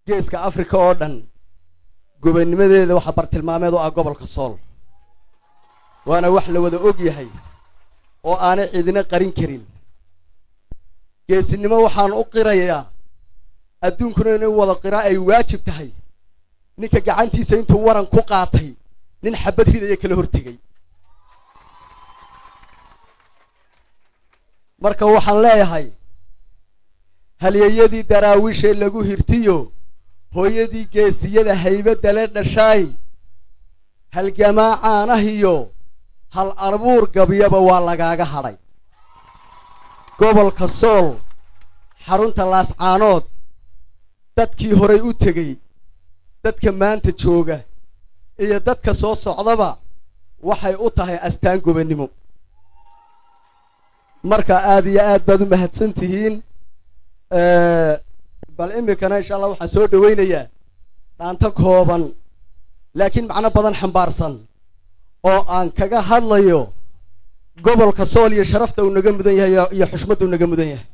geeska Afrika oo dhan gobonnimadeeda waxa bartilmaameed oo ah gobolka Sool waana wax la wada og yahay oo aanay cidina qarin karin geesinimo waxaan u qirayaa adduunkuna inuu wada qiraa ay waajib tahay ninka gacantiisa intuu waran ku qaatay nin xabad ridaya kala hortigay marka waxaan leeyahay halyeeyadii daraawiisha lagu hirtiyo hooyadii geesiyada haybada la dhashay halgamaa caanahiyo hal arbuur gabyaba waa lagaaga hadhay gobolka Sool xarunta laascaanood dadkii horay u tagay dadka maanta jooga iyo dadka soo socdaba waxay u tahay astaan gobonnimo marka aad iyo aad baad u mahadsantihiin bal imikana insha Allah waxaan soo dhaweynayaa dhaanta kooban laakiin macno badan xambaarsan oo aan kaga hadlayo gobolka Sool iyo sharafta uu naga mudan yahay iyo xushmada uu naga mudan yahay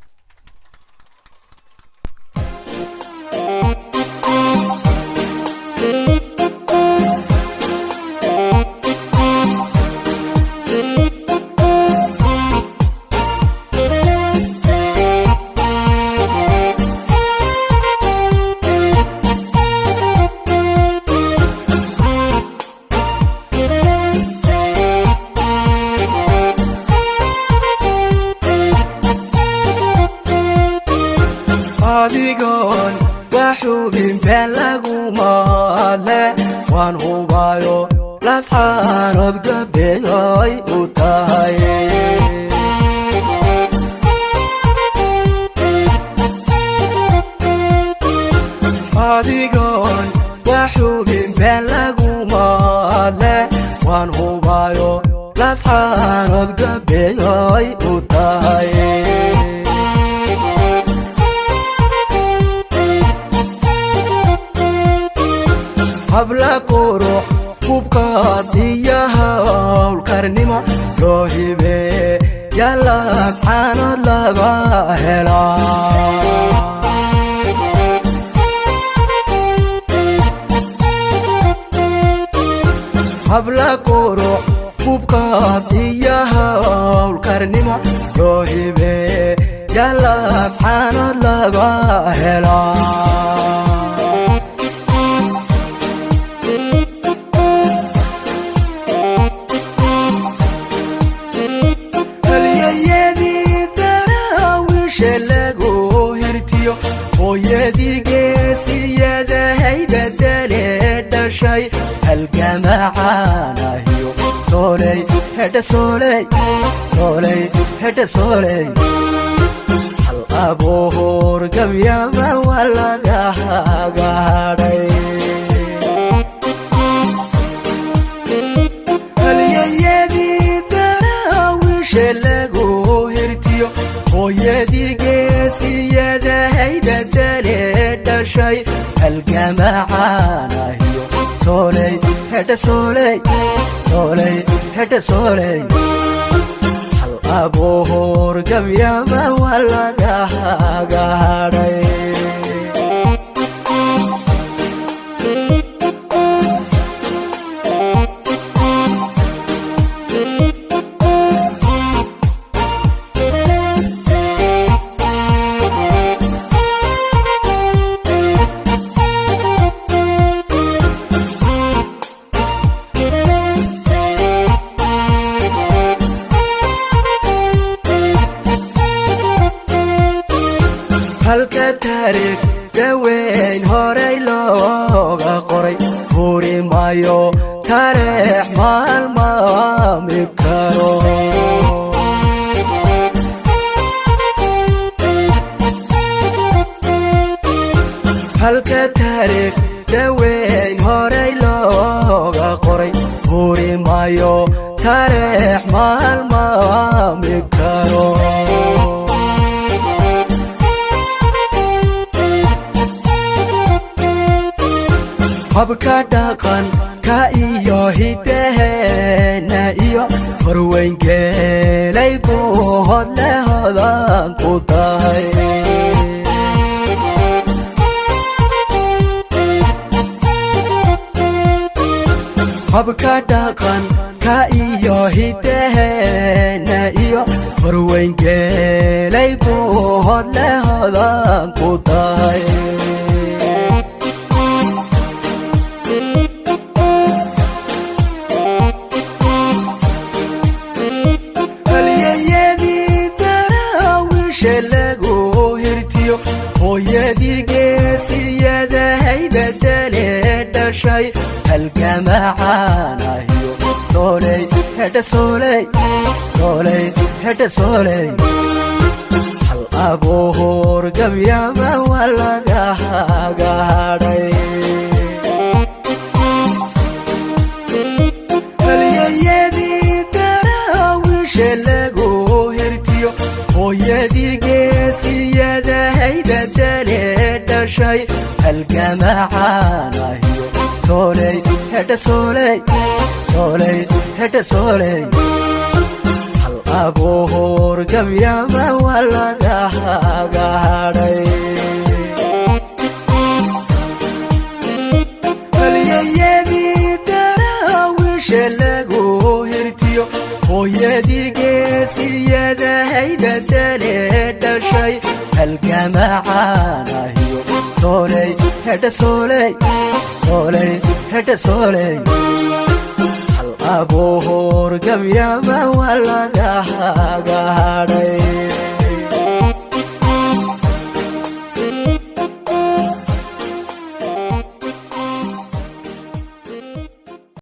adigoon waxubin been laguma hadle waan hubayo lasxaanood gabeeyoy u tahay adigoon waxubin been laguma hadle waan hubayo lasxaanood gabeeyoy u tahay habla qurux kubqaadiyaha hawlkarnimo loo hibe yalla asxaanood laga helaa habla qurux kubqaadiyaha hawlkarnimo loo hibe yalla asxaanood laga helaa lagu hirtiyo hooyadii geesiyada haybadale dhashay halgamaa caanahiyo sooley hedha sooley sooley hedha sooley hal abuur gabyaba waa laga hadhay halyeeyadii daraawiisha lagu hirtiyo hooyadii geesiyada haybadale dhashay halgamaa caanahiyo sooley hedha sooley sooley hedha sooley hal abuur gabyaba waa laga hadhay halka taariikh daweyn horay looga qoray furi maayo taariikh maalmaami karo halka taariikh daweyn horay looga qoray furi maayo taariikh maalmaami karo habka dhaqanka iyo hidaheena iyo horweyngeelay buuhood le hodan ku tahay habka dhaqanka iyo hidaheena iyo horweyn geelay buuhood leh hodan ku tahay lagu hirtiyo hooyadii geesiyadahay bedele dhashay halgamacaanahiyo sooley hedha sooley sooley hedha sooley hal abuur gabyama waa laga hagaadhay halyayadii daraawiishe lagu hirtiyo hooyadii geesiyadahay bedele dhashay halgamacaanahiyo sooley hedha sooley sooley hedha sooley hal abuur gabyama waa laga hagaadhay halyayadii daraawiishe lagu hirtiyo hooyadii geesiyadahay bedele dhashay halgamacaanahiyo sooley hedha sooley sooley hedha sooley hal abuur gabyama waa laga hagaadhay